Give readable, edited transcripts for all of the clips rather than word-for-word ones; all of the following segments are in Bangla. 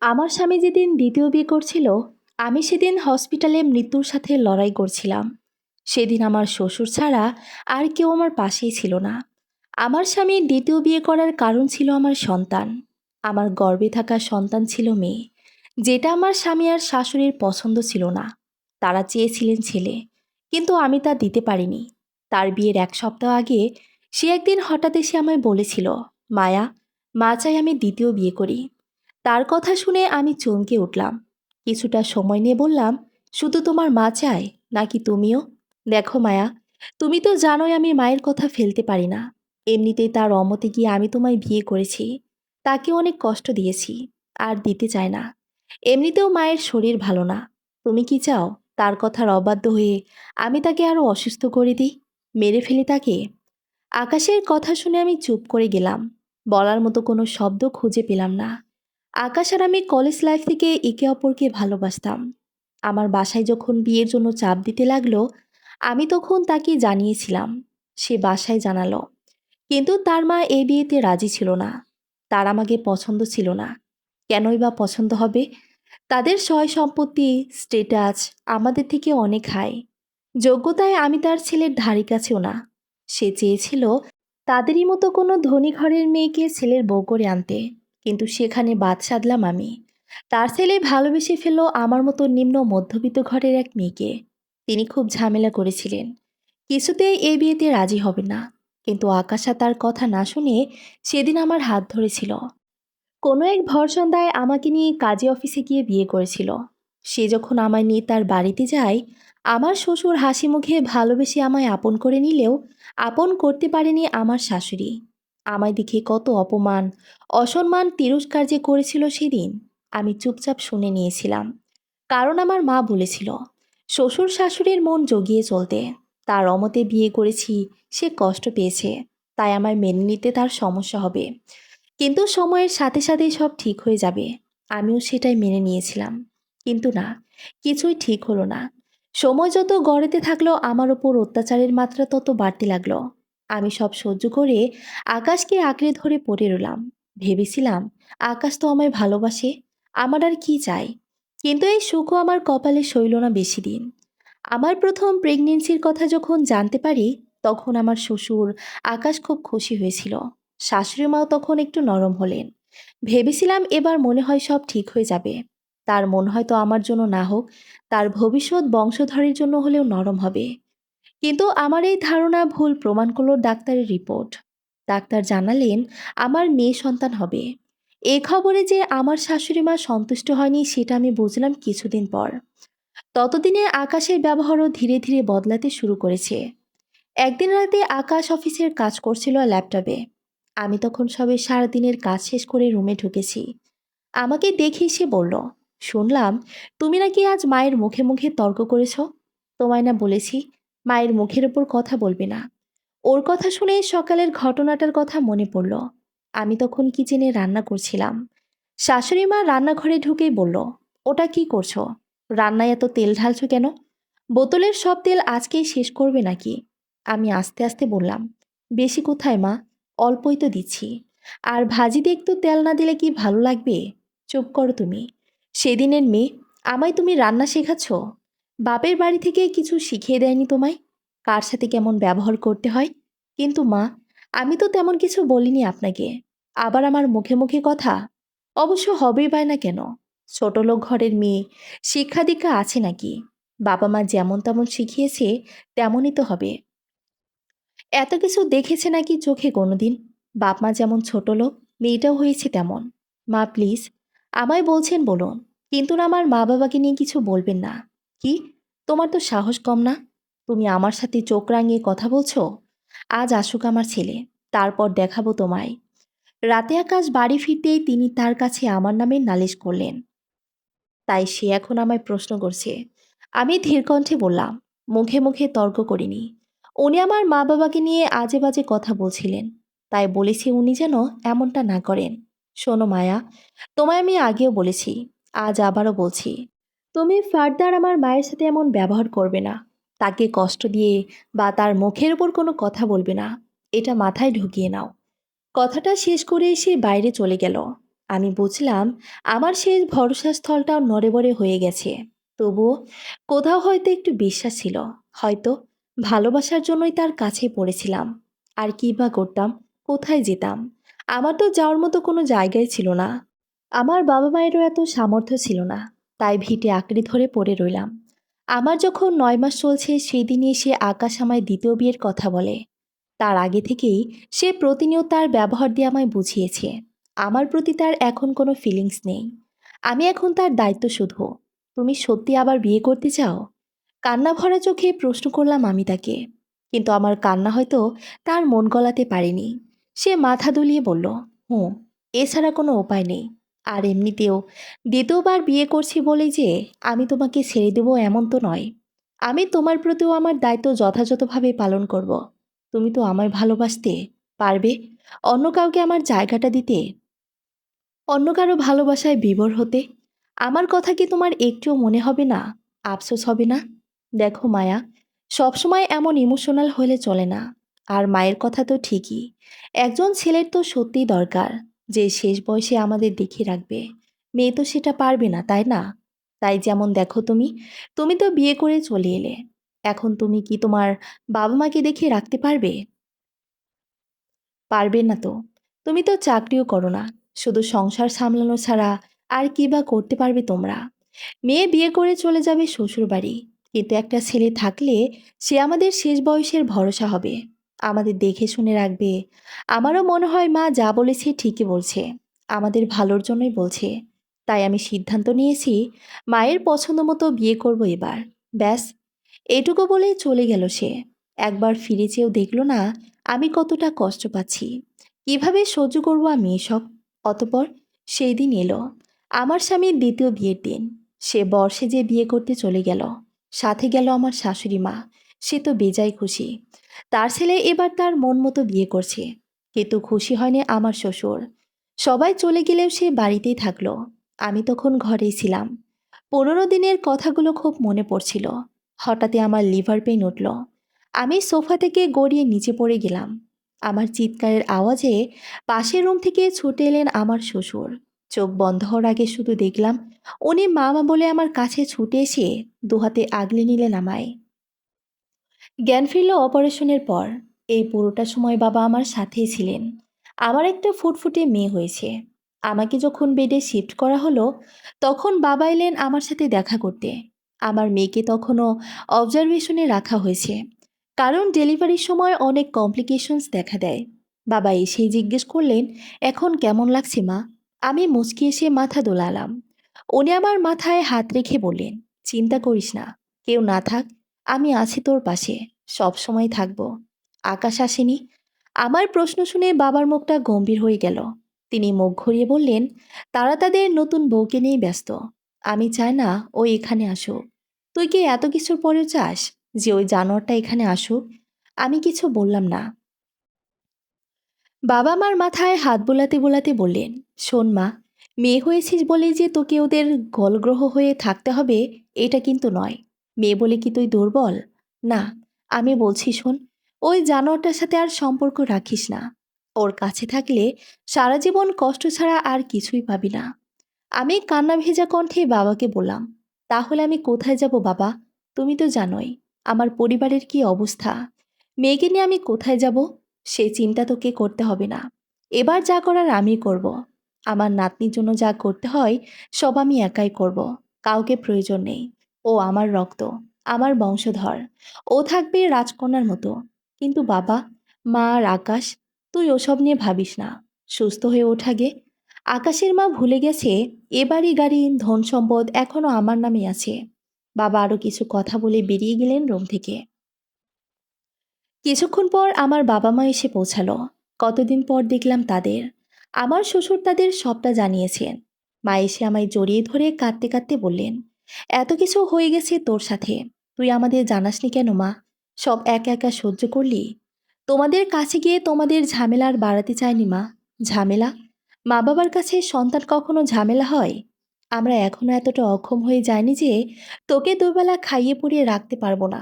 আমার স্বামী যেদিন দ্বিতীয় বিয়ে করছিল, আমি সেদিন হসপিটালে মৃত্যুর সাথে লড়াই করছিলাম। সেদিন আমার শ্বশুর ছাড়া আর কেউ আমার পাশেই ছিল না। আমার স্বামী দ্বিতীয় বিয়ে করার কারণ ছিল আমার সন্তান। আমার গর্ভে থাকা সন্তান ছিল মেয়ে, যেটা আমার স্বামী আর শাশুড়ির পছন্দ ছিল না। তারা চেয়েছিলেন ছেলে, কিন্তু আমি তা দিতে পারিনি। তার বিয়ের 1 সপ্তাহ আগে সে একদিন হঠাৎ এসে আমায় বলেছিল, মায়া, মা চাই আমি দ্বিতীয় বিয়ে করি। তার কথা শুনে আমি চমকে উঠলাম। কিছুটা সময় নিয়ে বললাম, শুধু তোমার মা চায় নাকি তুমিও? দেখো মায়া, তুমি তো জানোই আমি মায়ের কথা ফেলতে পারি না। এমনিতেই তার অমতে গিয়ে আমি তোমায় বিয়ে করেছি। তাকে অনেক কষ্ট দিয়েছি, আর দিতে চায় না। এমনিতেও মায়ের শরীর ভালো না। তুমি কি চাও তার কথার অবাধ্য হয়ে আমি তাকে আরো অসুস্থ করে দিই, মেরে ফেলি তাকে? আকাশের কথা শুনে আমি চুপ করে গেলাম। বলার মতো কোনো শব্দ খুঁজে পেলাম না। আকাশ আর আমি কলেজ লাইফ থেকে একে অপরকে ভালোবাসতাম। আমার বাসায় যখন বিয়ের জন্য চাপ দিতে লাগলো, আমি তখন তাকে জানিয়েছিলাম। সে বাসায় জানালো, কিন্তু তার মা এই বিয়েতে রাজি ছিল না। তার আমাকে পছন্দ ছিল না। কেনই বা পছন্দ হবে? তাদের সয় সম্পত্তি, স্টেটাস আমাদের থেকে অনেক হাই। যোগ্যতায় আমি তার ছেলের ধারে কাছেও না। সে চেয়েছিল তাদেরই মতো কোনো ধনী ঘরের মেয়েকে ছেলের বউ করে আনতে, কিন্তু সেখানে বাদ সাধলাম আমি। তার ছেলে ভালোবেসে ফেলল আমার মতো নিম্ন মধ্যবিত্ত ঘরের এক মেয়েকে। তিনি খুব ঝামেলা করেছিলেন, কিছুতেই এই বিয়েতে রাজি হবে না। কিন্তু আকাশা তার কথা না শুনে সেদিন আমার হাত ধরেছিল। কোনো এক ভর সন্ধ্যায় আমাকে নিয়ে কাজী অফিসে গিয়ে বিয়ে করেছিল। সে যখন আমায় নিয়ে তার বাড়িতে যায়, আমার শ্বশুর হাসি মুখে ভালোবেসে আমায় আপন করে নিলেও আপন করতে পারেনি আমার শাশুড়ি। আমায় দেখে কত অপমান, অসম্মান, তিরস্কার যে করেছিল সেদিন, আমি চুপচাপ শুনে নিয়েছিলাম। কারণ আমার মা বলেছিল শ্বশুর শাশুড়ির মন জগিয়ে চলতে। তার অমতে বিয়ে করেছি, সে কষ্ট পেয়েছে, তাই আমায় মেনে নিতে তার সমস্যা হবে। কিন্তু সময়ের সাথে সাথেই সব ঠিক হয়ে যাবে, আমিও সেটাই মেনে নিয়েছিলাম। কিন্তু না, কিছুই ঠিক হলো না। সময় যত গড়াতে থাকলো আমার ওপর অত্যাচারের মাত্রা তত বাড়তে লাগলো। আমি সব সহ্য করে আকাশকে আঁকড়ে ধরে পড়ে রইলাম। ভেবেছিলাম আকাশ তো আমায় ভালোবাসে, আমার আর কি চাই। কিন্তু এই সুখও আমার কপালে সইল না বেশি দিন। আমার প্রথম প্রেগনেন্সির কথা যখন জানতে পারি, তখন আমার শ্বশুর আকাশ খুব খুশি হয়েছিল। শাশুড়ি মাও তখন একটু নরম হলেন। ভেবেছিলাম এবার মনে হয় সব ঠিক হয়ে যাবে। তার মন হয়তো আমার জন্য না হোক, তার ভবিষ্যৎ বংশধরের জন্য হলেও নরম হবে। কিন্তু আমার এই ধারণা ভুল প্রমাণ করলো ডাক্তারের রিপোর্ট। ডাক্তার জানালেন আমার মেয়ে সন্তান হবে। এই খবরে যে আমার শাশুড়ি মা সন্তুষ্ট হয়নি সেটা আমি বুঝলাম কিছুদিন পর। ততদিনে আকাশের ব্যবহারও ধীরে ধীরে বদলাতে শুরু করেছে। একদিন রাতে আকাশ অফিসের কাজ করছিল ল্যাপটপে। আমি তখন সবে সারাদিনের কাজ শেষ করে রুমে ঢুকেছি। আমাকে দেখে সে বলল, শুনলাম তুমি নাকি আজ মায়ের মুখে মুখে তর্ক করেছ। তোমায় না বলেছি মায়ের মুখের ওপর কথা বলবে না? ওর কথা শুনে সকালের ঘটনাটার কথা মনে পড়ল। আমি তখন কিচেনে রান্না করছিলাম। শাশুড়ি মা রান্নাঘরে ঢুকেই বলল, ওটা কি করছো? রান্নায় এত তেল ঢালছো কেন? বোতলের সব তেল আজকেই শেষ করবে নাকি? আমি আস্তে আস্তে বললাম, বেশি কোথায় মা, অল্পই তো দিচ্ছি। আর ভাজিতে একটু তেল না দিলে কি ভালো লাগবে? চুপ করো তুমি। সেদিনের মেয়ে, আমায় তুমি রান্না শেখাচ্ছ? বাপের বাড়ি থেকে কিছু শিখিয়ে দেয়নি তোমায় কার সাথে কেমন ব্যবহার করতে হয়? কিন্তু মা, আমি তো তেমন কিছু বলিনি আপনাকে। আবার আমার মুখে মুখে কথা? অবশ্য হবেই বা না কেন? ছোটলোক ঘরের মেয়ে, শিক্ষা দীক্ষা আছে নাকি? বাবা মা যেমন তেমন শিখিয়েছে তেমনই তো হবে। এত কিছু দেখেছে নাকি চোখে কোনোদিন? বাপ মা যেমন ছোট লোক, মেয়েটাও হয়েছে তেমন। মা প্লিজ, আমায় বলছেন বলুন, কিন্তু না আমার মা বাবাকে নিয়ে কিছু বলবেন না। কি, তোমার তো সাহস কম না? তুমি আমার সাথে চোখ রাঙিয়ে কথা বলছো? আজ আসুক আমার ছেলে, তারপর দেখাবো তোমায়। রাতে আকাশ বাড়ি ফিরতেই তিনি তার কাছে আমার নামে নালিশ করলেন। তাই সে এখন আমায় প্রশ্ন করছে। আমি ধীর কণ্ঠে বললাম, মুখে মুখে তর্ক করিনি। উনি আমার মা বাবাকে নিয়ে আজে বাজে কথা বলছিলেন, তাই বলেছি উনি যেন এমনটা না করেন। শোনো মায়া, তোমায় আমি আগেও বলেছি, আজ আবারও বলছি, তুমি ফার্দার আমার মায়ের সাথে এমন ব্যবহার করবে না। তাকে কষ্ট দিয়ে বা তার মুখের উপর কোনো কথা বলবে না। এটা মাথায় ঢুকিয়ে নাও। কথাটা শেষ করে সে বাইরে চলে গেল। আমি বুঝলাম আমার শেষ ভরসা স্থলটাও নড়েবড়ে হয়ে গেছে। তবুও কোথাও হয়তো একটু বিশ্বাস ছিল। হয়তো ভালোবাসার জন্যই তার কাছে পড়েছিলাম। আর কী বা করতাম, কোথায় যেতাম? আমার তো যাওয়ার মতো কোনো জায়গাই ছিল না। আমার বাবা মায়েরও এত সামর্থ্য ছিল না, তাই ভিটে আঁকড়ে ধরে পড়ে রইলাম। আমার যখন 9 মাস চলছে সেই দিনই সে আকাশ আমায় দ্বিতীয় বিয়ের কথা বলে। তার আগে থেকেই সে প্রতিনিয়ত তার ব্যবহার দিয়ে আমায় বুঝিয়েছে আমার প্রতি তার এখন কোনো ফিলিংস নেই। আমি এখন তার দায়িত্ব শুধু। তুমি সত্যি আবার বিয়ে করতে চাও? কান্না ভরা চোখে প্রশ্ন করলাম আমি তাকে। কিন্তু আমার কান্না হয়তো তার মন গলাতে পারেনি। সে মাথা দুলিয়ে বলল, হুঁ, এছাড়া কোনো উপায় নেই। আর এমনিতেও দ্বিতীয়বার বিয়ে করছি বলেই যে আমি তোমাকে ছেড়ে দেবো এমন তো নয়। আমি তোমার প্রতিও আমার দায়িত্ব যথাযথভাবে পালন করব। তুমি তো আমায় ভালোবাসতে পারবে, অন্য কাউকে আমার জায়গাটা দিতে, অন্য কারো ভালোবাসায় বিভোর হতে। আমার কথা কি তোমার একটুও মনে হবে না? আফসোস হবে না? দেখো মায়া, সবসময় এমন ইমোশনাল হলে চলে না। আর মায়ের কথা তো ঠিকই, একজন ছেলের তো সত্যিই দরকার যে শেষ বয়সে আমাদের দেখে রাখবে। মেয়ে তো সেটা পারবে না, তাই না? তাই যেমন দেখো তুমি, তুমি তো বিয়ে করে চলে এলে। এখন তুমি কি তোমার বাবা মাকে দেখে রাখতে পারবে? পারবে না তো। তুমি তো চাকরিও করো না, শুধু সংসার সামলানো ছাড়া আর কি বা করতে পারবে তোমরা? মেয়ে বিয়ে করে চলে যাবে শ্বশুর বাড়ি, কিন্তু একটা ছেলে থাকলে সে আমাদের শেষ বয়সের ভরসা হবে, আমাদের দেখে শুনে রাখবে। আমারও মনে হয় মা যা বলেছে ঠিকই বলছে, আমাদের ভালোর জন্যই বলছে। তাই আমি সিদ্ধান্ত নিয়েছি মায়ের পছন্দ মতো বিয়ে করব এবার। ব্যাস, এটুকু বলেই চলে গেল সে। একবার ফিরে চেয়েও দেখলো না আমি কতটা কষ্ট পাচ্ছি। কিভাবে সহ্য করব আমি এসব? অতপর সেই দিন এলো, আমার স্বামীর দ্বিতীয় বিয়ের দিন। সে বর্ষে যে বিয়ে করতে চলে গেল, সাথে গেল আমার শাশুড়ি মা। সে তো বেজায় খুশি, তার ছেলে এবার তার মন মতো বিয়ে করছে। কিন্তু খুশি হয়নি আমার শ্বশুর। সবাই চলে গেলেও সে বাড়িতেই থাকলো। আমি তখন ঘরেই ছিলাম। 15 দিনের কথাগুলো খুব মনে পড়ছিল। হঠাৎই আমার লিভার পেইন উঠল। আমি সোফা থেকে গড়িয়ে নিচে পড়ে গেলাম। আমার চিৎকারের আওয়াজে পাশের রুম থেকে ছুটে এলেন আমার শ্বশুর। চোখ বন্ধ হওয়ার আগে শুধু দেখলাম উনি মামা বলে আমার কাছে ছুটে এসে দুহাতে আগলে নিলেন আমায়। জ্ঞান ফিরল অপারেশনের পর। এই পুরোটা সময় বাবা আমার সাথেই ছিলেন। আমার একটা ফুটফুটে মেয়ে হয়েছে। আমাকে যখন বেডে শিফট করা হলো, তখন বাবা এলেন আমার সাথে দেখা করতে। আমার মেয়েকে তখনও অবজারভেশনে রাখা হয়েছে, কারণ ডেলিভারির সময় অনেক কমপ্লিকেশনস দেখা দেয়। বাবা এসেই জিজ্ঞেস করলেন, এখন কেমন লাগছে মা? আমি মুচকি এসে মাথা দোলালাম। উনি আমার মাথায় হাত রেখে বললেন, চিন্তা করিস না, কেউ না থাক, আমি আছি তোর পাশে, সব সময় থাকবো। আকাশ আসেনি? আমার প্রশ্ন শুনে বাবার মুখটা গম্ভীর হয়ে গেল। তিনি মুখ ঘুরিয়ে বললেন, তারা তাদের নতুন বউকে নিয়ে ব্যস্ত। আমি চাই না ও এখানে আসুক। তুই কি এত কিছুর পরেও চাস যে ওই জানোয়ারটা এখানে আসুক? আমি কিছু বললাম না। বাবা মার মাথায় হাত বোলাতে বোলাতে বললেন, শোন মা, মেয়ে হয়েছিস বলে যে তোকে ওদের গলগ্রহ হয়ে থাকতে হবে এটা কিন্তু নয়। মেয়ে বলে কি তুই দুর্বল? না, আমি বলছি শোন, ওই জানোয়ারটার সাথে আর সম্পর্ক রাখিস না। ওর কাছে থাকলে সারা জীবন কষ্ট ছাড়া আর কিছুই পাবি না। আমি কান্না ভেজা কণ্ঠে বাবাকে বললাম, তাহলে আমি কোথায় যাব বাবা? তুমি তো জানোই আমার পরিবারের কি অবস্থা। মেয়েকে নিয়ে আমি কোথায় যাব? সে চিন্তা তোকে করতে হবে না। এবার যা করার আমি করব। আমার নাতনির জন্য যা করতে হয় সব আমি একাই করব। কাউকে প্রয়োজন নেই। ও আমার রক্ত, আমার বংশধর। ও থাকবে রাজকন্যার মতো। কিন্তু বাবা, মা আর আকাশ, তুই ওসব নিয়ে ভাবিস না। সুস্থ হয়ে ওঠাগে। আকাশের মা ভুলে গেছে এ বাড়ি গাড়ি ধন সম্পদ এখনো আমার নামে আছে। বাবা আরো কিছু কথা বলে বেরিয়ে গেলেন রুম থেকে। কিছুক্ষণ পর আমার বাবা মা এসে পৌঁছালো। কতদিন পর দেখলাম তাদের। আমার শ্বশুর তাদের সবটা জানিয়েছেন। মা এসে আমায় জড়িয়ে ধরে কাঁদতে কাঁদতে বললেন, এত কিছু হয়ে গেছে তোর সাথে, তুই আমাদের জানাসনি কেন মা? সব একা একা সহ্য করলি। তোমাদের কাছে গিয়ে তোমাদের ঝামেলা আর বাড়াতে চাইনি মা। ঝামেলা? মা বাবার কাছে সন্তান কখনো ঝামেলা হয়? আমরা এখনো এতটা অক্ষম হয়ে যায়নি যে তোকে দুবেলা খাইয়ে পরিয়ে রাখতে পারবো না।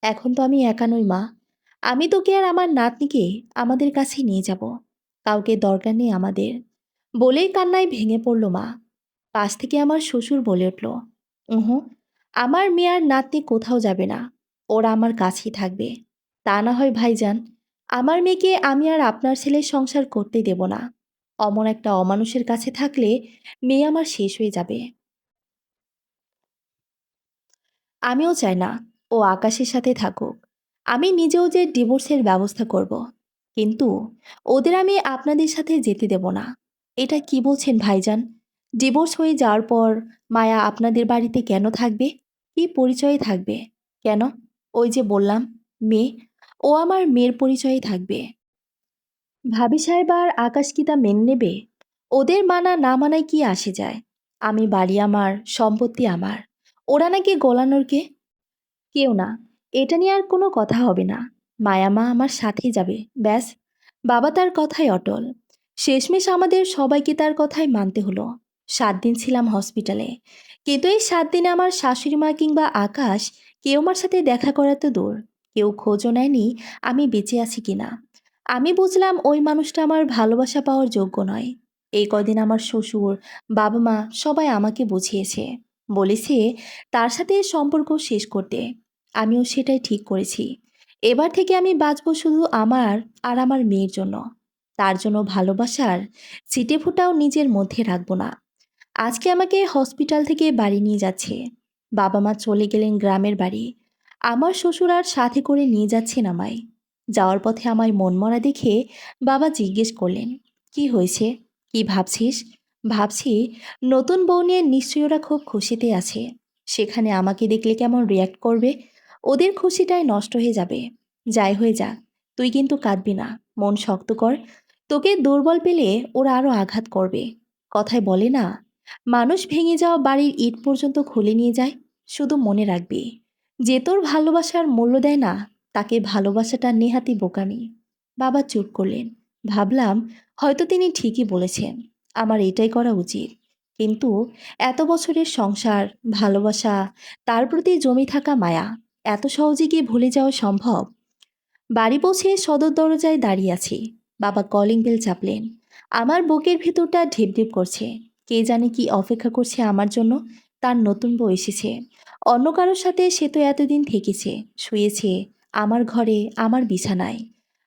এখন তো আমি একা নই মা। আমি তোকে আর আমার নাতনিকে আমাদের কাছে নিয়ে যাব। কাউকে দরকার নেই আমাদের। বলেই কান্নায় ভেঙে পড়ল মা। পাশ থেকে আমার শ্বশুর বলে উঠল, উহু, আমার মেয়ে আর নাতনি কোথাও যাবে না, ওরা আমার কাছেই থাকবে। তা না হয় ভাইজান, আমার মেয়েকে আমি আর আপনার ছেলের সংসার করতে দেব না। অমন একটা অমানুষের কাছে থাকলে মেয়ে আমার শেষ হয়ে যাবে। আমিও চাই না ও আকাশের সাথে থাকুক। আমি নিজেও যে ডিভোর্সের ব্যবস্থা করব। কিন্তু ওদের আমি আপনাদের সাথে যেতে দেব না। এটা কি বলছেন ভাইজান? ডিভোর্স হয়ে যাওয়ার পর মায়া আপনাদের বাড়িতে কেন থাকবে? কি পরিচয়ে থাকবে? কেন? ওই যে বললাম, মেয়ে। ও আমার মেয়ের পরিচয়ে থাকবে। ভাবি সাহেব আর আকাশ কি তা মেনে নেবে? ওদের মানা না মানায় কি আসে যায়? আমি বাড়ি আমার, সম্পত্তি আমার। ওরা নাকি গোলানোর কে? কেউ না। এটা নিয়ে আর কোনো কথা হবে না। মায়ামা আমার সাথেই যাবে, ব্যাস। বাবা তার কথায় অটল। শেষমেশ আমাদের সবাইকে তার কথাই মানতে হলো। 7 দিন ছিলাম হসপিটালে, কিন্তু এই 7 দিনে আমার শাশুড়ি মা কিংবা আকাশ কেউ আমার সাথে দেখা করা তো দূর, কেউ খোঁজও নেয়নি আমি বেঁচে আছি কিনা। আমি বুঝলাম ওই মানুষটা আমার ভালোবাসা পাওয়ার যোগ্য নয়। এই কদিন আমার শ্বশুর, বাবা মা সবাই আমাকে বুঝিয়েছে, বলেছে তার সাথে সম্পর্ক শেষ করতে। আমিও সেটাই ঠিক করেছি। এবার থেকে আমি বাঁচব শুধু আমার আর আমার মেয়ের জন্য। তার জন্য ভালোবাসার ছিটেফোঁটাও নিজের মধ্যে রাখবো না। আজকে আমাকে হসপিটাল থেকে বাড়ি নিয়ে যাচ্ছে। বাবা মা চলে গেলেন গ্রামের বাড়ি। আমার শ্বশুর আর সাথে করে নিয়ে যাচ্ছেন আমায়। যাওয়ার পথে আমায় মনমরা দেখে বাবা জিজ্ঞেস করলেন, কি হয়েছে? কি ভাবছিস? ভাবছি নতুন বউ নিয়ে নিশ্চয়ই ওরা খুব খুশিতে আছে। সেখানে আমাকে দেখলে কেমন রিয়্যাক্ট করবে? ওদের খুশিটাই নষ্ট হয়ে যাবে। যাই হয়ে যাক, তুই কিন্তু কাঁদবি না। মন শক্ত কর। তোকে দুর্বল পেলে ওরা আরো আঘাত করবে। কথায় বলে না, মানুষ ভেঙে যাওয়া বাড়ির ইট পর্যন্ত খুলে নিয়ে যায়। শুধু মনে রাখবি, যে তোর ভালোবাসার মূল্য দেয় না, তাকে ভালোবাসাটা নেহাতি বোকামি। বাবা চুপ করলেন। ভাবলাম হয়তো তিনি ঠিকই বলেছেন, আমার এটাই করা উচিত। কিন্তু এত বছরের সংসার, ভালোবাসা, তার প্রতি জমে থাকা মায়া, এত সহজে কি ভুলে যাওয়া সম্ভব? বাড়ি পৌঁছে সদর দরজায় দাঁড়িয়ে আছি। বাবা কলিং বেল চাপলেন। আমার বুকের ভেতরটা ঢিপ ঢিপ করছে। কে জানে কি অপেক্ষা করছে আমার জন্য। তার নতুন বউ এসেছে। অন্য কারোর সাথে সে তো এতদিন থেকেছে, শুয়েছে আমার ঘরে, আমার বিছানায়।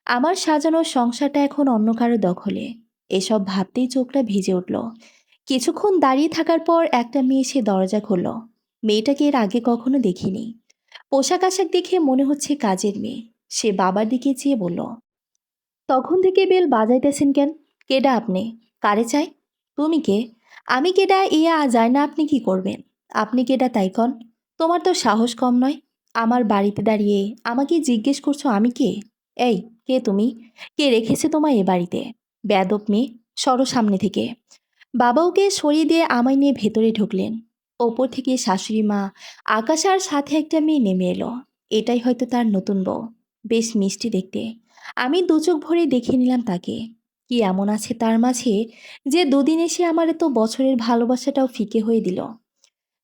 আমার সাজানো সংসারটা এখন অন্য কারো দখলে। এসব ভাবতেই চোখটা ভিজে উঠল। কিছুক্ষণ দাঁড়িয়ে থাকার পর একটা মেয়ে এসে দরজা খুলল। মেয়েটাকে এর আগে কখনো দেখিনি। পোশাক আশাক দেখে মনে হচ্ছে কাজের মেয়ে। সে বাবার দিকে চেয়ে বলল, তখন থেকে বেল বাজাইতেছেন কেন? কেডা আপনি? কারে চাই? তুমি কে? আমি কেডা ইয়া যায় না, আপনি কি করবেন? আপনি কেডা তাই কন? তোমার তো সাহস কম নয়। আমার বাড়িতে দাঁড়িয়ে আমাকে জিজ্ঞেস করছো আমি কে? এই, কে তুমি? কে রেখেছে তোমায় এ বাড়িতে? বেয়াদব মেয়ে, সরো সামনে থেকে। বাবা ওকে সরিয়ে দিয়ে আমায় নিয়ে ভেতরে ঢুকলেন। ওপর থেকে শাশুড়ি মা, আকাশ আর সাথে একটা মেয়ে নেমে এলো। এটাই হয়তো তার নতুন বউ। বেশ মিষ্টি দেখতে। আমি দু চোখ ভরে দেখে নিলাম তাকে। কি এমন আছে তার মাঝে যে দুদিন এসে আমার এত বছরের ভালোবাসাটাও ফিকে হয়ে দিল?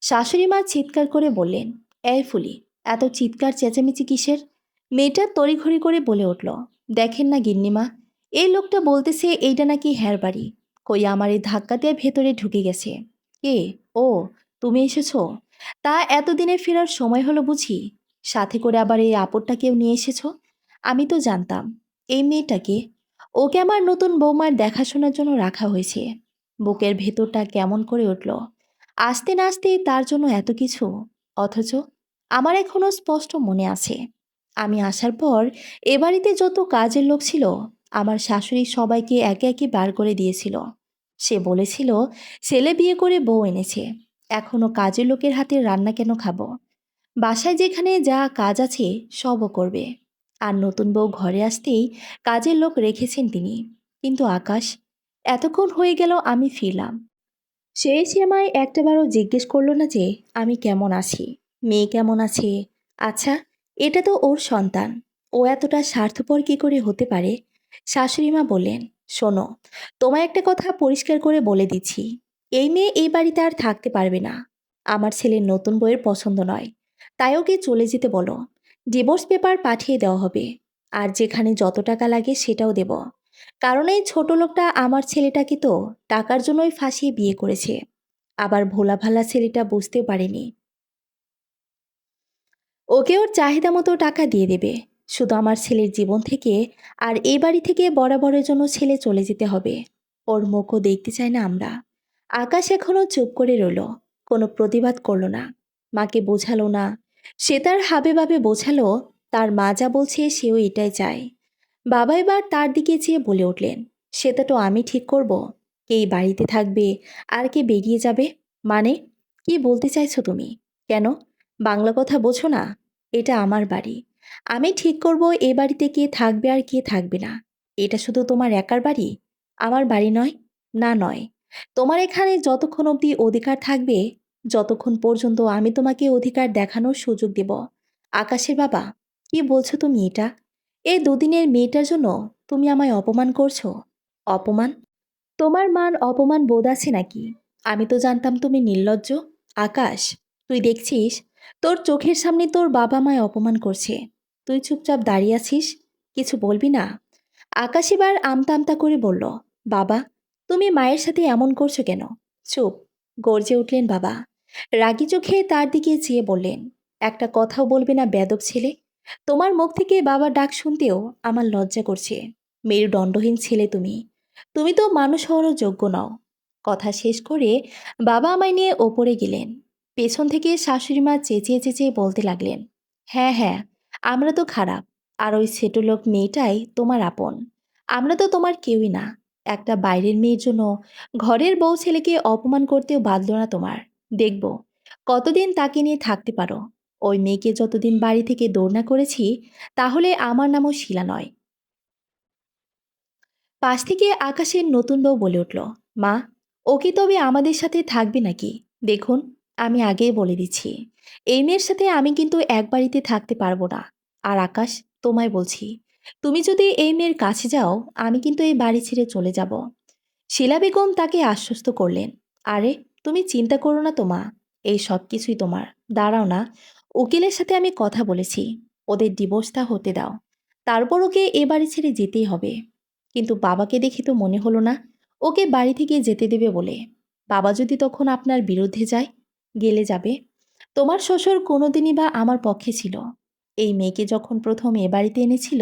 শাশুড়ি মা চিৎকার করে বললেন, এই ফুলি, এত চিৎকার চেঁচামেচি কিসের? মেয়েটা তড়িঘড়ি করে বলে উঠল, দেখেন না গিন্নিমা, এই লোকটা বলতেছে এইটা নাকি হ্যার বাড়ি। কই আমার এই ধাক্কা দিয়ে ভেতরে ঢুকে গেছে। কে? ও, তুমি এসেছো? তা এতদিনে ফেরার সময় হলো বুঝি? সাথে করে আবার এই আপদটাকেও নিয়ে এসেছো? আমি তো জানতাম। এই মেয়েটাকে, ওকে আমার নতুন বৌমার দেখাশোনার জন্য রাখা হয়েছে। বুকের ভেতরটা কেমন করে উঠল। আসতে না আসতেই তার জন্য এত কিছু। অথচ আমার এখনো স্পষ্ট মনে আছে, আমি আসার পর এ বাড়িতে যত কাজের লোক ছিল, আমার শাশুড়ি সবাইকে একে একে বার করে দিয়েছিল। সে বলেছিল ছেলে বিয়ে করে বউ এনেছে, এখনো কাজের লোকের হাতে রান্না কেন খাবো? বাসায় যেখানে যা কাজ আছে সবও করবে। আর নতুন বউ ঘরে আসতেই কাজের লোক রেখেছেন তিনি। কিন্তু আকাশ, এতক্ষণ হয়ে গেল আমি ফিরলাম, সে এসে আমায় একটাবারও জিজ্ঞেস করলো না যে আমি কেমন আছি, মেয়ে কেমন আছে। আচ্ছা, এটা তো ওর সন্তান, ও এতটা স্বার্থপর কি করে হতে পারে? শাশুড়িমা বললেন, শোনো, তোমায় একটা কথা পরিষ্কার করে বলে দিচ্ছি, এই মেয়ে এই বাড়িতে আর থাকতে পারবে না। আমার ছেলের নতুন বইয়ের পছন্দ নয়, তাই ওকে চলে যেতে বলো। ডিভোর্স পেপার পাঠিয়ে দেওয়া হবে, আর যেখানে যত টাকা লাগে সেটাও দেব। কারণ এই ছোট লোকটা আমার ছেলেটাকে তো টাকার জন্যই ফাঁসিয়ে বিয়ে করেছে। আবার ভোলা ভালা ছেলেটা বুঝতেও পারেনি ওকে ওর চাহিদা মতো টাকা দিয়ে দেবে। শুধু আমার ছেলের জীবন থেকে আর এই বাড়ি থেকে বরাবরের জন্য ছেলে চলে যেতে হবে। ওর মুখও দেখতে চাই না আমরা। আকাশ এখনো চুপ করে রইল, কোনো প্রতিবাদ করলো না, মাকে বোঝালো না। সে তার হাবে ভাবে বোঝালো তার মা যা বলছে সেও এটাই চায়। বাবা এবার তার দিকে চেয়ে বলে উঠলেন, সেটা তো আমি ঠিক করব, কে এই বাড়িতে থাকবে আর কে বেরিয়ে যাবে। মানে কি বলতে চাইছো তুমি? কেন? বাংলা কথা বোঝো না? এটা আমার বাড়ি। আমি ঠিক করব এ বাড়িতে কে থাকবে আর কে থাকবে না। এটা শুধু তোমার একার বাড়ি, আমার বাড়ি নয়। না, নয়। তোমার এখানে যতক্ষণ অবধি অধিকার থাকবে, যতক্ষণ পর্যন্ত আমি তোমাকে অধিকার দেখানোর সুযোগ দেব। আকাশের বাবা, কি বলছো তুমি এটা? এই দুদিনের মেয়েটার জন্য তুমি আমায় অপমান করছো? অপমান? তোমার মান অপমান বোধ আছে নাকি? আমি তো জানতাম তুমি নির্লজ্জ। আকাশ, তুই দেখছিস তোর চোখের সামনে তোর বাবা মায় অপমান করছে, তুই চুপচাপ দাঁড়িয়ে আছিস, কিছু বলবি না? আকাশ এবার আমতা আমতা করে বলল, বাবা, তুমি মায়ের সাথে এমন করছো কেন? চুপ! গর্জে উঠলেন বাবা। রাগী চোখে তার দিকে চেয়ে বললেন, একটা কথাও বলবে না বেয়াদব ছেলে? তোমার মুখ থেকে বাবা ডাক শুনতেও আমার লজ্জা করছে। মেরুদণ্ডহীন ছেলে তুমি। তুমি তো মানুষ হওয়ারও যোগ্য নও। কথা শেষ করে বাবা আমায় নিয়ে ওপরে গেলেন। পেছন থেকে শাশুড়ি মা চেঁচিয়ে চেঁচিয়ে বলতে লাগলেন, হ্যাঁ হ্যাঁ, আমরা তো খারাপ, আর ওই ছোট লোক মেয়েটাই তোমার আপন। আমরা তো তোমার কেউই না। একটা বাইরের মেয়ের জন্য ঘরের বউ ছেলেকে অপমান করতেও বাধল না তোমার। দেখব কতদিন তাকে নিয়ে থাকতে পারো। ওই মেয়েকে যতদিন বাড়ি থেকে দৌড়না করেছি, তাহলে আমার নামও শিলা নয়। পাশ থেকে আকাশের নতুন বউ বলে উঠল, মা, ও কি তবে আমাদের সাথে থাকবে নাকি? দেখুন, আমি আগেই বলে দিচ্ছি, এই মেয়ের সাথে আমি কিন্তু এক বাড়িতে থাকতে পারবো না। আর আকাশ, তোমায় বলছি, তুমি যদি এই মেয়ের কাছে যাও, আমি কিন্তু এই বাড়ি ছেড়ে চলে যাব। শিলা বেগম তাকে আশ্বস্ত করলেন, আরে তুমি চিন্তা করো না তো মা, এই সব কিছুই তোমার। দাঁড়াও না, উকিলের সাথে আমি কথা বলেছি, ওদের ডিভোর্সটা হতে দাও, তারপর ওকে এ বাড়ি ছেড়ে যেতেই হবে। কিন্তু বাবাকে দেখে তো মনে হলো না ওকে বাড়ি থেকে যেতে দেবে বলে। বাবা যদি তখন আপনার বিরুদ্ধে যায়? গেলে যাবে। তোমার শ্বশুর কোনোদিনই বা আমার পক্ষে ছিল? এই মেয়েকে যখন প্রথম এ বাড়িতে এনেছিল,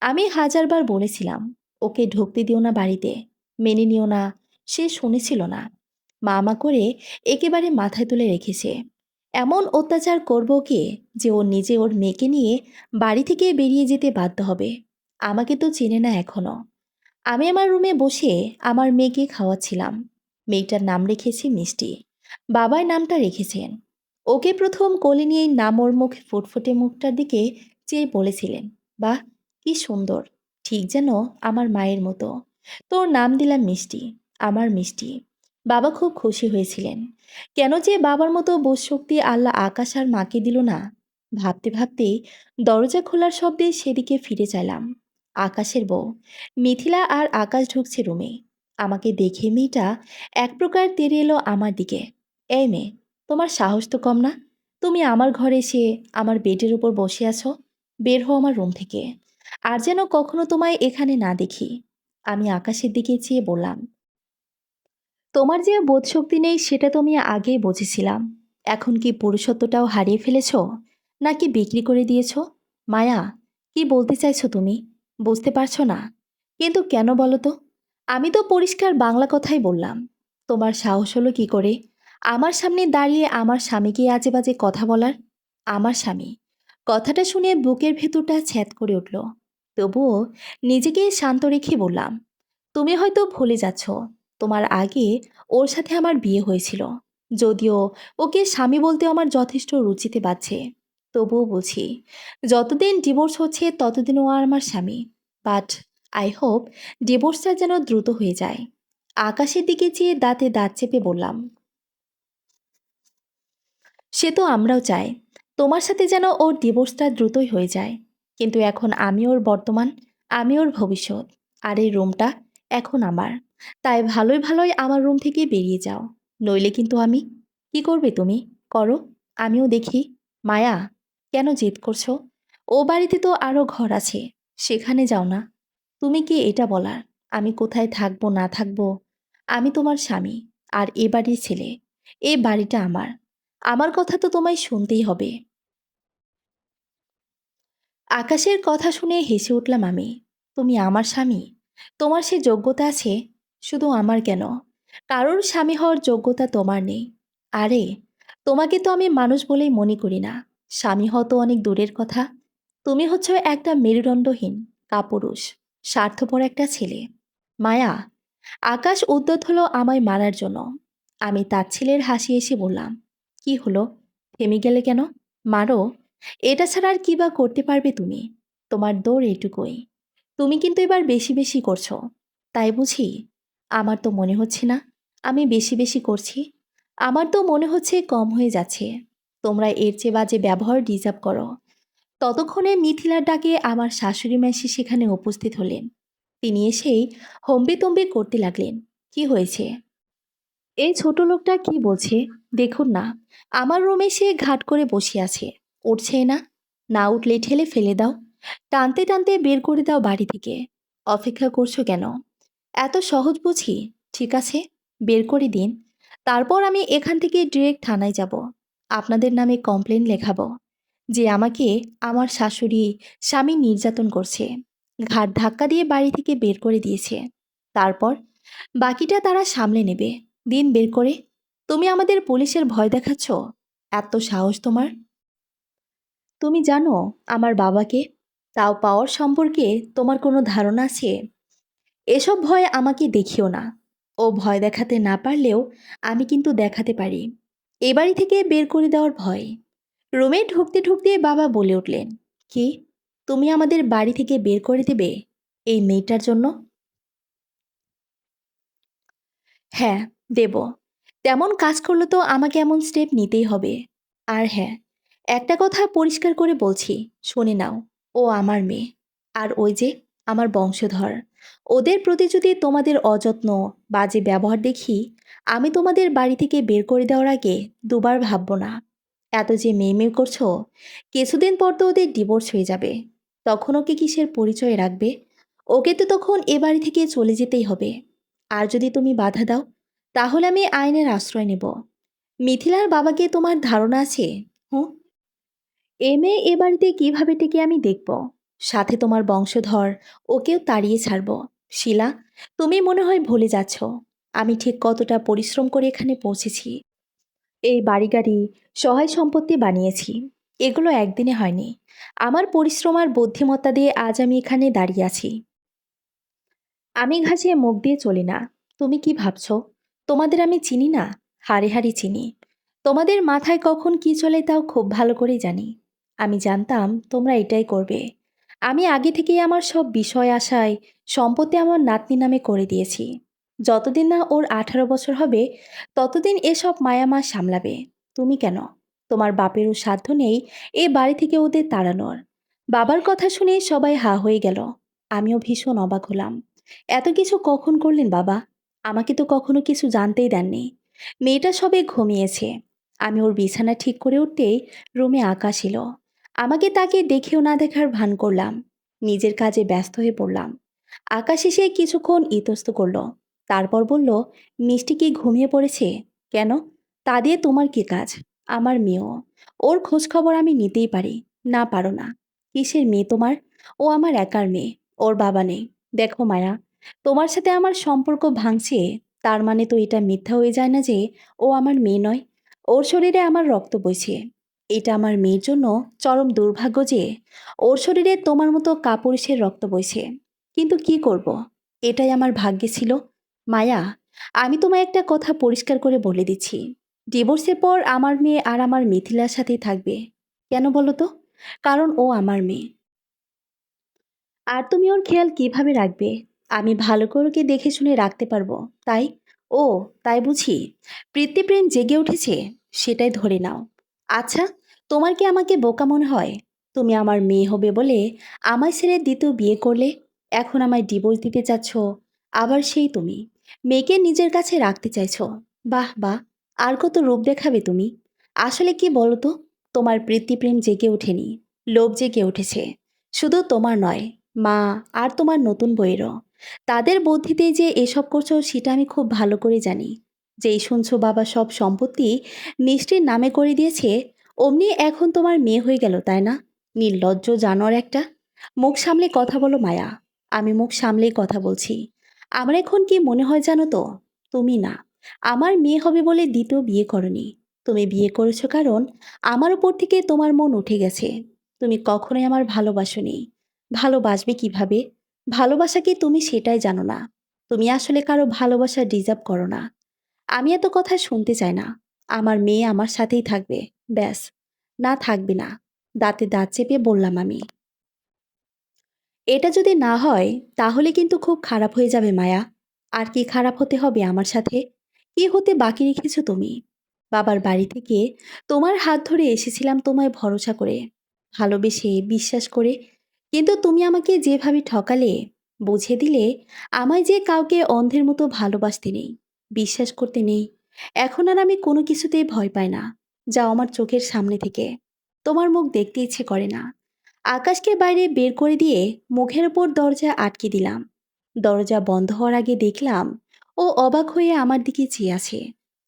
আমি হাজারবার বলেছিলাম ওকে ঢুকতে দিও না বাড়িতে, মেনে নিও না। সে শুনেছিল না। মা করে একেবারে মাথায় তুলে রেখেছে। এমন অত্যাচার করব কে, যে ও নিজে ওর মেয়েকে নিয়ে বাড়ি থেকে বেরিয়ে যেতে বাধ্য হবে? আমাকে তো চেনে না এখনো। আমি আমার রুমে বসে আমার মেয়েকে খাওয়াচ্ছিলাম। মেয়েটার নাম রেখেছি মিষ্টি। বাবাই নামটা রেখেছেন। ওকে প্রথম কোলে নিয়েই নাম ওর মুখে ফুটফুটে মুখটার দিকে চেয়ে বলেছিলেন, বাহ, কি সুন্দর, ঠিক যেন আমার মায়ের মতো। তোর নাম দিলাম মিষ্টি, আমার মিষ্টি। বাবা খুব খুশি হয়েছিলেন। কেন যে বাবার মতো বোধশক্তি আল্লাহ আকাশ আর মাকে দিল না? ভাবতে ভাবতেই দরজা খোলার শব্দে সেদিকে ফিরে চাইলাম। আকাশের বউ মিথিলা আর আকাশ ঢুকছে রুমে। আমাকে দেখে মেয়েটা এক প্রকার তেড়ে এলো আমার দিকে। এই মেয়ে, তোমার সাহস তো কম না? তুমি আমার ঘরে এসে আমার বেডের উপর বসে আছো। বের হও আমার রুম থেকে, আর যেন কখনো তোমায় এখানে না দেখি। আমি আকাশের দিকে চেয়ে বললাম, তোমার যে বোধশক্তি নেই সেটা তো আমি আগেই বুঝেছিলাম। এখন কি পুরুষত্বটাও হারিয়ে ফেলেছো, নাকি বিক্রি করে দিয়েছো? মায়া, কি বলতে চাইছো তুমি? বুঝতে পারছো না? কিন্তু কেন বলো তো? আমি তো পরিষ্কার বাংলা কথাই বললাম। তোমার সাহস হলো কি করে আমার সামনে দাঁড়িয়ে আমার স্বামীকে আজে বাজে কথা বলার? আমার স্বামী? কথাটা শুনে বুকের ভেতরটা ছ্যাদ করে উঠল। তবুও নিজেকে শান্ত রেখে বললাম, তুমি হয়তো ভুলে যাচ্ছ, তোমার আগে ওর সাথে আমার বিয়ে হয়েছিল। যদিও ওকে স্বামী বলতে আমার যথেষ্ট রুচিতে বাজছে, তবুও বলছি, যতদিন ডিভোর্স হচ্ছে ততদিন ও আর আমার স্বামী। বাট আই হোপ ডিভোর্সটা যেন দ্রুত হয়ে যায়। আকাশের দিকে চেয়ে দাঁতে দাঁত চেপে বললাম, সে তো আমরাও চাই তোমার সাথে যেন ওর ডিভোর্সটা দ্রুতই হয়ে যায়। কিন্তু এখন আমি ওর বর্তমান, আমি ওর ভবিষ্যৎ। আর এই রুমটা এখন আমার। তাই ভালোই ভালোই আমার রুম থেকে বেরিয়ে যাও, নইলে কিন্তু আমি। কি করবে তুমি? করো, আমিও দেখি। মায়া, কেন জেদ করছো? ও বাড়িতে তো আরও ঘর আছে, সেখানে যাও না। তুমি কি এটা বলার? আমি কোথায় থাকবো না থাকবো, আমি তোমার স্বামী আর এ বাড়ির ছেলে। এই বাড়িটা আমার। আমার কথা তো তোমায় শুনতেই হবে। আকাশের কথা শুনে হেসে উঠলাম আমি। তুমি আমার স্বামী? তোমার সে যোগ্যতা আছে? শুধু আমার কেন, কারোর স্বামী হওয়ার যোগ্যতা তোমার নেই। আরে, তোমাকে তো আমি মানুষ বলেই মনে করি না। স্বামী হওয়া তো অনেক দূরের কথা। তুমি হচ্ছে একটা মেরুদণ্ডহীন, কাপুরুষ, স্বার্থপর একটা ছেলে। মায়া। আকাশ উদ্যত হলো আমায় মারার জন্য। আমি তার ছেলের হাসি এসে বললাম, কি হলো, থেমে গেলে কেন? মারো। এটা ছাড়া আর কি বা করতে পারবে তুমি? তোমার দৌড় এটুকুই। তুমি কিন্তু এবার বেশি বেশি করছো। তাই বুঝি? আমার তো মনে হচ্ছে না আমি বেশি বেশি করছি। আমার তো মনে হচ্ছে কম হয়ে যাচ্ছে। তোমরা এর চেয়ে বাজে ব্যবহার ডিজার্ভ করো। ততক্ষণে মিথিলার ডাকে আমার শাশুড়ি মাসি সেখানে উপস্থিত হলেন। তিনি এসেই হম্বিতম্বি করতে লাগলেন। কি হয়েছে? এই ছোট লোকটা কি বলছে? দেখুন না, আমার রুমে সে ঘাট করে বসে আছে। উঠছেই না। না উঠলে ঠেলে ফেলে দাও। টানতে টানতে বের করে দাও বাড়ি থেকে। অপেক্ষা করছো কেন? এত সহজ বুঝি? ঠিক আছে, বের করে দিন। তারপর আমি এখান থেকে ডিরেক্ট থানায় যাব। আপনাদের নামে কমপ্লেন লেখাবো যে আমাকে আমার শাশুড়ি স্বামী নির্যাতন করছে, ঘাট ধাক্কা দিয়ে বাড়ি থেকে বের করে দিয়েছে। তারপর বাকিটা তারা সামলে নেবে। দিন বের করে। তুমি আমাদের পুলিশের ভয় দেখাচ্ছ? এত সাহস তোমার? তুমি জানো আমার বাবাকে? তাও পাওয়ার সম্পর্কে তোমার কোনো ধারণা আছে? এসব ভয় আমাকে দেখিও না। ও ভয় দেখাতে না পারলেও আমি কিন্তু দেখাতে পারি। এ বাড়ি থেকে বের করে দেওয়ার ভয়। রুমে ঢুকতে ঢুকতে বাবা বলে উঠলেন, কি, তুমি আমাদের বাড়ি থেকে বের করে দেবে এই মেয়েটার জন্য? হ্যাঁ, দেব। তেমন কাজ করলে তো আমাকে এমন স্টেপ নিতেই হবে। আর হ্যাঁ, একটা কথা পরিষ্কার করে বলছি, শুনে নাও। ও আমার মেয়ে। আর ওই যে আমার বংশধর। ওদের প্রতি যদি তোমাদের অযত্ন, বাজে ব্যবহার দেখি, আমি তোমাদের বাড়ি থেকে বের করে দেওয়ার আগে দুবার ভাববো না। এত যে মেয়ে মেয়ে করছো, কিছুদিন পর তো ওদের ডিভোর্স হয়ে যাবে। তখন ওকে কিসের পরিচয় রাখবে? ওকে তো তখন এ বাড়ি থেকে চলে যেতেই হবে। আর যদি তুমি বাধা দাও, তাহলে আমি আইনের আশ্রয় নেব। মিথিলার বাবাকে তোমার ধারণা আছে? হুঁ। এ মেয়ে এ বাড়িতে কিভাবে টেকে আমি দেখব। সাথে তোমার বংশধর, ওকেও তাড়িয়ে ছাড়ব। শিলা, তুমি মনে হয় ভুলে যাচ্ছ আমি ঠিক কতটা পরিশ্রম করে এখানে পৌঁছেছি। এই বাড়ি গাড়ি, সহায় সম্পত্তি বানিয়েছি। এগুলো একদিনে হয়নি। আমার পরিশ্রম আর বুদ্ধিমত্তা দিয়ে আজ আমি এখানে দাঁড়িয়ে আছি। আমি ঘাসে মুখ দিয়ে চলি না। তুমি কি ভাবছো তোমাদের আমি চিনি না? হাড়ে হাড়ে চিনি। তোমাদের মাথায় কখন কি চলে তাও খুব ভালো করেই জানি। আমি জানতাম তোমরা এটাই করবে। আমি আগে থেকেই আমার সব বিষয় আশায় সম্পত্তি আমার নাতনি নামে করে দিয়েছি। যতদিন না ওর 18 বছর হবে, ততদিন এসব মায়ামা সামলাবে। তুমি কেন? তোমার বাপেরও সাধ্য নেই এ বাড়ি থেকে ওদের তাড়ানোর। বাবার কথা শুনে সবাই হা হয়ে গেল। আমিও ভীষণ অবাক হলাম। এত কিছু কখন করলেন বাবা? আমাকে তো কখনো কিছু জানতেই দেননি। মেয়েটা সবে ঘুমিয়েছে। আমি ওর বিছানা ঠিক করে উঠতেই রুমে আকাশ এলো। আমাকে তাকে দেখেও না দেখার ভান করলাম। নিজের কাজে ব্যস্ত হয়ে পড়লাম। আকাশ এসে কিছুক্ষণ ইতস্ত করলো। তারপর বলল, মিষ্টি কি ঘুমিয়ে পড়েছে? কেন? তা দিয়ে তোমার কি কাজ? আমার মেয়েও। ওর খোঁজ খবর আমি নিতেই পারি। না পারো না। কিসের মেয়ে তোমার? ও আমার একার মেয়ে। ওর বাবা নেই। দেখো মায়া, তোমার সাথে আমার সম্পর্ক ভাঙছে, তার মানে তো এটা মিথ্যা হয়ে যায় না যে ও আমার মেয়ে নয়। ওর শরীরে আমার রক্ত বইছে। এটা আমার মেয়ের জন্য চরম দুর্ভাগ্য যে ওর শরীরে তোমার মতো কাপুরুষের রক্ত বইছে। কিন্তু কি করব, এটাই আমার ভাগ্যে ছিল। মায়া, আমি তোমায় একটা কথা পরিষ্কার করে বলে দিচ্ছি। ডিভোর্সের পর আমার মেয়ে আর আমার মিথিলার সাথেই থাকবে। কেন বলো তো? কারণ ও আমার মেয়ে। আর তুমি ওর খেয়াল কিভাবে রাখবে? আমি ভালো করে ওকে দেখে শুনে রাখতে পারবো। তাই? ও, তাই বুঝি? প্রীতিপ্রেম জেগে উঠেছে, সেটাই ধরে নাও। আচ্ছা, তোমার কি আমাকে বোকা মনে হয়? তুমি আমার মেয়ে হবে বলে আমায় ছেড়ে দ্বিতীয় বিয়ে করলে। এখন আমায় ডিভোর্স দিতে চাচ্ছ। আবার সেই তুমি মেয়েকে নিজের কাছে রাখতে চাইছো। বাহ বাহ, আর কত রূপ দেখাবে তুমি? আসলে কি বলো তো, তোমার প্রীতিপ্রেম জেগে ওঠেনি, লোভ জেগে উঠেছে। শুধু তোমার নয়, মা আর তোমার নতুন বইয়েরও। তাদের বুদ্ধিতে যে এসব করছো সেটা আমি খুব ভালো করে জানি। যেই শুনছো বাবা সব সম্পত্তি মিষ্টির নামে করে দিয়েছে, অমনি এখন তোমার মেয়ে হয়ে গেল, তাই না? নির্লজ্জ জানোয়ার একটা। মুখ সামলে কথা বলো মায়া। আমি মুখ সামলেই কথা বলছি। আমার এখন কি মনে হয় জানো তো? তুমি না, আমার মেয়ে হবে বলে দ্বিতীয় বিয়ে করনি। তুমি বিয়ে করেছো কারণ আমার উপর থেকে তোমার মন উঠে গেছে। তুমি কখনোই আমার ভালোবাসোনি। ভালোবাসবে কিভাবে? ভালোবাসা কি তুমি সেটাই জানো না। তুমি আসলে কারো ভালোবাসা ডিজার্ভ করো না। আমি এত কথা শুনতে চাই না। আমার মেয়ে আমার সাথেই থাকবে। ব্যাস। না থাকবে না। দাঁতে দাঁত চেপে বললাম আমি। এটা যদি না হয় তাহলে কিন্তু খুব খারাপ হয়ে যাবে মায়া। আর কি খারাপ হতে হবে আমার সাথে? কি হতে বাকি রেখেছো তুমি? বাবার বাড়ি থেকে তোমার হাত ধরে এসেছিলাম তোমায় ভরসা করে, ভালোবেসে, বিশ্বাস করে। কিন্তু তুমি আমাকে যেভাবে ঠকালে, বুঝে দিলে আমায় যে কাউকে অন্ধের মতো ভালোবাসতে নেই, বিশ্বাস করতে নেই। এখন আর আমি কোনো কিছুতেই ভয় পাই না। যাও আমার চোখের সামনে থেকে। তোমার মুখ দেখতে ইচ্ছে করে না। আকাশকে বাইরে বের করে দিয়ে মুখের ওপর দরজা আটকে দিলাম। দরজা বন্ধ হওয়ার আগে দেখলাম ও অবাক হয়ে আমার দিকে চেয়ে আছে।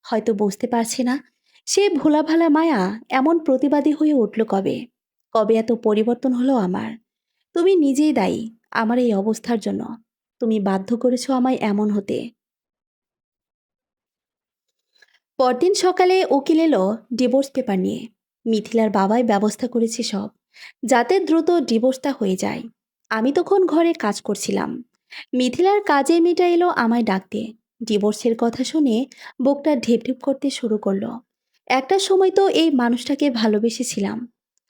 হয়তো বুঝতে পারছে না সে ভোলাভালা মায়া এমন প্রতিবাদী হয়ে উঠল কবে। কবে এত পরিবর্তন হলো আমার। তুমি নিজেই দায়ী আমার এই অবস্থার জন্য। তুমি বাধ্য করেছো আমায় এমন হতে। পরদিন সকালে উকিল এলো ডিভোর্স পেপার নিয়ে। মিথিলার বাবাই ব্যবস্থা করেছে সব, যাতে দ্রুত ডিভোর্সটা হয়ে যায়। আমি তখন ঘরে কাজ করছিলাম। মিথিলার কাজের মেয়েটা এলো আমায় ডাকতে। ডিভোর্সের কথা শুনে বুকটা ঢেপ ঢেপ করতে শুরু করলো। একটা সময় তো এই মানুষটাকে ভালোবেসেছিলাম।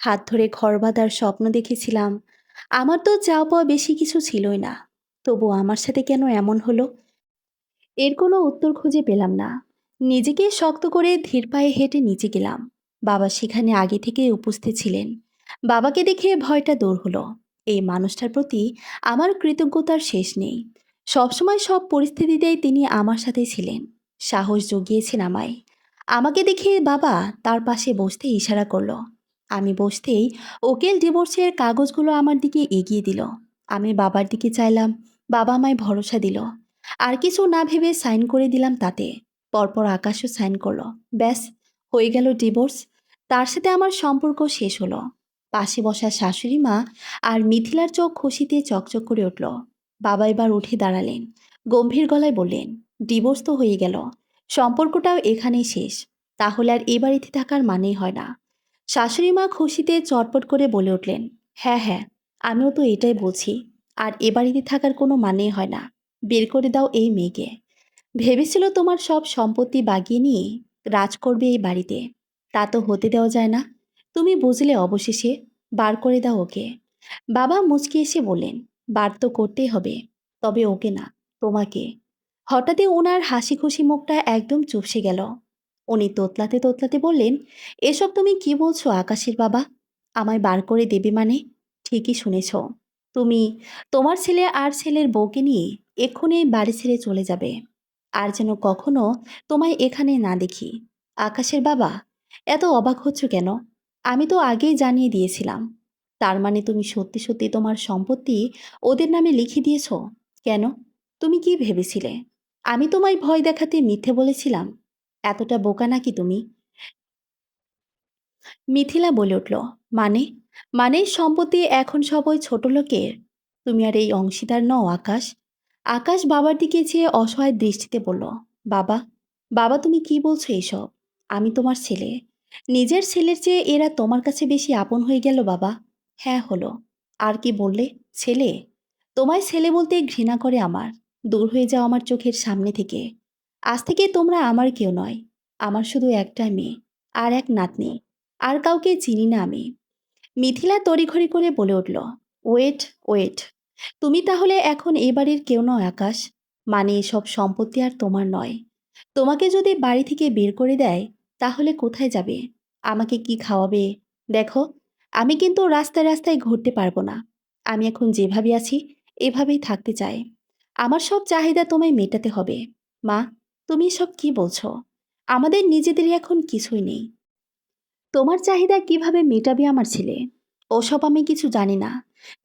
হাত ধরে ঘর বাঁধার স্বপ্ন দেখেছিলাম। আমার তো চাওয়া পাওয়া বেশি কিছু ছিলই না। তবু আমার সাথে কেন এমন হলো? এর কোনো উত্তর খুঁজে পেলাম না। নিজেকে শক্ত করে ধীর পায়ে হেঁটে নিচে গেলাম। বাবা সেখানে আগে থেকেই উপস্থিত ছিলেন। বাবাকে দেখে ভয়টা দূর হলো। এই মানুষটার প্রতি আমার কৃতজ্ঞতার শেষ নেই। সবসময় সব পরিস্থিতিতেই তিনি আমার সাথে ছিলেন। সাহস জুগিয়েছেন আমায়। আমাকে দেখে বাবা তার পাশে বসতে ইশারা করলো। আমি বসতেই উকিল ডিভোর্সের কাগজগুলো আমার দিকে এগিয়ে দিল। আমি বাবার দিকে চাইলাম। বাবা আমায় ভরসা দিল। আর কিছু না ভেবে সাইন করে দিলাম তাতে। পরপর আকাশও সাইন করলো। ব্যাস, হয়ে গেল ডিভোর্স। তার সাথে আমার সম্পর্ক শেষ হলো। পাশে বসা শাশুড়ি মা আর মিথিলার চোখ খুশিতে চকচক করে উঠল। বাবা এবার উঠে দাঁড়ালেন। গম্ভীর গলায় বললেন, ডিভোর্স তো হয়ে গেল, সম্পর্কটাও এখানেই শেষ। তাহলে আর এ বাড়িতে থাকার মানেই হয় না। শাশুড়ি মা খুশিতে চটপট করে বলে উঠলেন, হ্যাঁ হ্যাঁ, আমিও তো এটাই বলছি। আর এ বাড়িতে থাকার কোনো মানেই হয় না। বের করে দাও এই মেয়েকে। ভেবেছিল তোমার সব সম্পত্তি বাগিয়ে নিয়ে রাজ করবে এই বাড়িতে। তা তো হতে দেওয়া যায় না। তুমি বুঝলে অবশেষে। বার করে দাও ওকে। বাবা মুচকি এসে বললেন, বার তো করতেই হবে। তবে ওকে না, তোমাকে। হঠাৎই ওনার হাসি খুশি মুখটা একদম চুপসে গেল। উনি তোতলাতে তোতলাতে বললেন, এসব তুমি কি বলছো আকাশের বাবা? আমায় বার করে দেবে মানে? ঠিকই শুনেছ। তুমি তোমার ছেলে আর ছেলের বউকে নিয়ে এক্ষুনি এই বাড়ি ছেড়ে চলে যাবে। আর যেন কখনো তোমায় এখানে না দেখি। আকাশের বাবা, এত অবাক হচ্ছ কেন? আমি তো আগেই জানিয়ে দিয়েছিলাম। তার মানে তুমি সত্যি সত্যি তোমার সম্পত্তি ওদের নামে লিখে দিয়েছ? কেন? তুমি কি ভেবেছিলে আমি তোমায় ভয় দেখাতে মিথ্যে বলেছিলাম? এতটা বোকা নাকি তুমি? মিথিলা বলে উঠল, মানে? মানে সম্পত্তি এখন সবই ছোট লোকের? তুমি আর এই অংশীদার নও আকাশ। আকাশ বাবার দিকে চেয়ে অসহায় দৃষ্টিতে বলল, বাবা, বাবা তুমি কি বলছো এইসব? আমি তোমার ছেলে। নিজের ছেলের চেয়ে এরা তোমার কাছে বেশি আপন হয়ে গেল বাবা। হ্যাঁ হলো। আর কি বললে? ছেলে? তোমায় ছেলে বলতে ঘৃণা করে আমার। দূর হয়ে যাও আমার চোখের সামনে থেকে। আজ থেকে তোমরা আমার কেউ নয়। আমার শুধু একটা মেয়ে আর এক নাতনি। আর কাউকে চিনি না আমি। মিথিলা তড়িঘড়ি করে বলে উঠল, ওয়েট, ওয়েট। তুমি তাহলে এখন এ বাড়ির কেউ নও আকাশ। মানে এসব সম্পত্তি আর তোমার নয়। তোমাকে যদি বাড়ি থেকে বের করে দেয় তাহলে কোথায় যাবে? আমাকে কি খাওয়াবে? দেখো, আমি কিন্তু রাস্তায় রাস্তায় ঘুরতে পারবো না। আমি এখন যেভাবে আছি এভাবেই থাকতে চাই। আমার সব চাহিদা তোমায় মেটাতে হবে। মা, তুমি সব কি বলছো? আমাদের নিজেদেরই এখন কিছুই নেই। তোমার চাহিদা কিভাবে মেটাবে আমার ছেলে? ওসব আমি কিছু জানি না।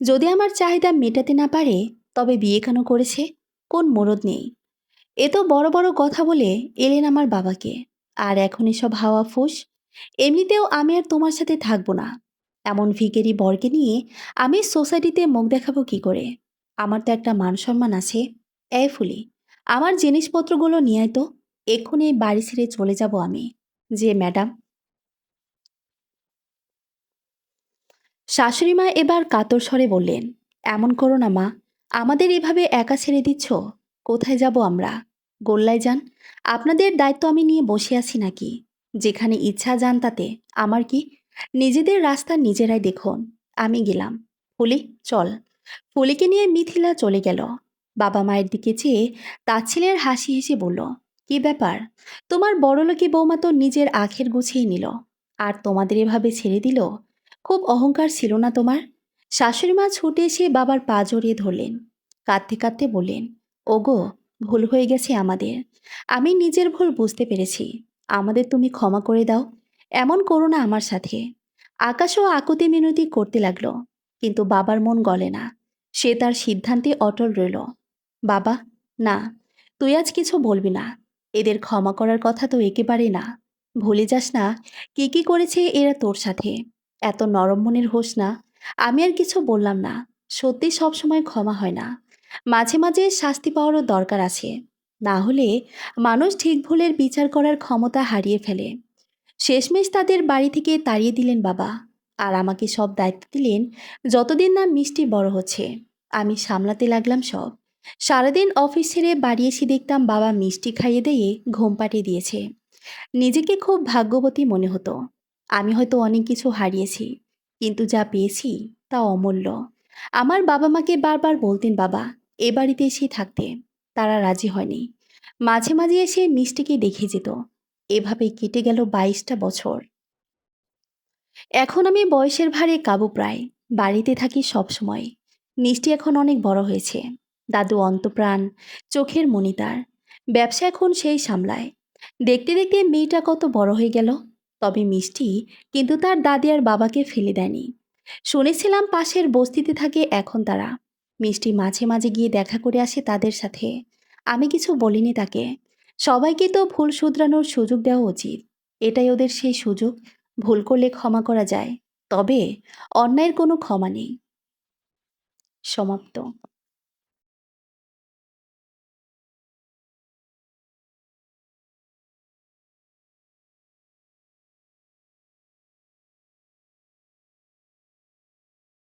যদি আমার চাহিদা মেটাতে না পারে তবে বিয়ে কেন করেছে? কোন মরদ নেই? এ তো বড় বড় কথা বলে এলেন আমার বাবাকে। আর এখন এসব হাওয়া ফুস। এমনিতেও আমি আর তোমার সাথে থাকবো না। এমন ভিখারি বরকে নিয়ে আমি সোসাইটিতে মুখ দেখাবো কি করে? আমার তো একটা মান সম্মান আছে। এই ফুলি, আমার জিনিসপত্রগুলো নিয়ে আয় তো। এক্ষুনি এই বাড়ি ছেড়ে চলে যাব আমি। যে ম্যাডাম। শাশুড়ি মা এবার কাতর স্বরে বললেন, এমন করো না মা। আমাদের এভাবে একা ছেড়ে দিচ্ছ? কোথায় যাব আমরা? গোল্লায় যান। আপনাদের দায়িত্ব আমি নিয়ে বসে আছি নাকি? যেখানে ইচ্ছা যান তাতে। আমার কি? নিজেদের রাস্তা নিজেরাই দেখুন। আমি গেলাম। ফুলি, চল। ফুলিকে নিয়ে মিথিলা চলে গেল। বাবা মায়ের দিকে চেয়ে তাচ্ছিলের হাসি হেসে বলল, কি ব্যাপার? তোমার বড়লোকি বৌমা তো নিজের আখের গুছিয়ে নিল, আর তোমাদের এভাবে ছেড়ে দিল? খুব অহংকার ছিল না তোমার? শাশুড়ি মা ছুটে এসে বাবার পা জড়িয়ে ধরলেন। কাঁদতে কাঁদতে বললেন, ওগো, ভুল হয়ে গেছে আমাদের। আমি নিজের ভুল বুঝতে পেরেছি। আমাদের তুমি ক্ষমা করে দাও। এমন করো না আমার সাথে। আকাশও আকুতি মিনতি করতে লাগলো, কিন্তু বাবার মন গলে না। সে তার সিদ্ধান্তে অটল রইল। বাবা, না, তুই আজ কিছু বলবি না। এদের ক্ষমা করার কথা তো একেবারেই না। ভুলে যাস না কি কি করেছে এরা তোর সাথে। এত নরম মনের হোস না। আমি আর কিছু বললাম না। সত্যি সবসময় ক্ষমা হয় না। মাঝে মাঝে শাস্তি পাওয়ারও দরকার আছে। না হলে মানুষ ঠিক ভুলের বিচার করার ক্ষমতা হারিয়ে ফেলে। শেষমেশ তাদের বাড়ি থেকে তাড়িয়ে দিলেন বাবা। আর আমাকে সব দায়িত্ব দিলেন। যতদিন না মিষ্টি বড় হচ্ছে আমি সামলাতে লাগলাম সব। সারাদিন অফিস ছেড়ে বাড়ি এসে দেখতাম বাবা মিষ্টি খাইয়ে দিয়ে ঘুম পাড়িয়ে দিয়েছে। নিজেকে খুব ভাগ্যবতী মনে হতো। আমি হয়তো অনেক কিছু হারিয়েছি, কিন্তু যা পেয়েছি তা অমূল্য। আমার বাবা মাকে বারবার বলতেন বাবা এ বাড়িতে এসেই থাকতে। তারা রাজি হয়নি। মাঝে মাঝে এসে মিষ্টিকে দেখে যেত। এভাবে কেটে গেল 22টা বছর। এখন আমি বয়সের ভারে কাবু প্রায়। বাড়িতে থাকি সব সময়। মিষ্টি এখন অনেক বড় হয়েছে। দাদু অন্তপ্রাণ, চোখের মণি তার। ব্যবসা এখন সেই সামলায়। দেখতে দেখতে মেয়েটা কত বড় হয়ে গেল। তবে মিষ্টি কিন্তু তার দাদি আর বাবাকে ফেলে দেয়নি। শুনেছিলাম পাশের বস্তিতে থাকে এখন তারা। মিষ্টি মাঝে মাঝে গিয়ে দেখা করে আসে তাদের সাথে। আমি কিছু বলিনি তাকে। সবাইকে তো ভুল শুধরানোর সুযোগ দেওয়া উচিত। এটাই ওদের সেই সুযোগ। ভুল করলে ক্ষমা করা যায়, তবে অন্যায়ের কোনো ক্ষমা নেই। সমাপ্ত।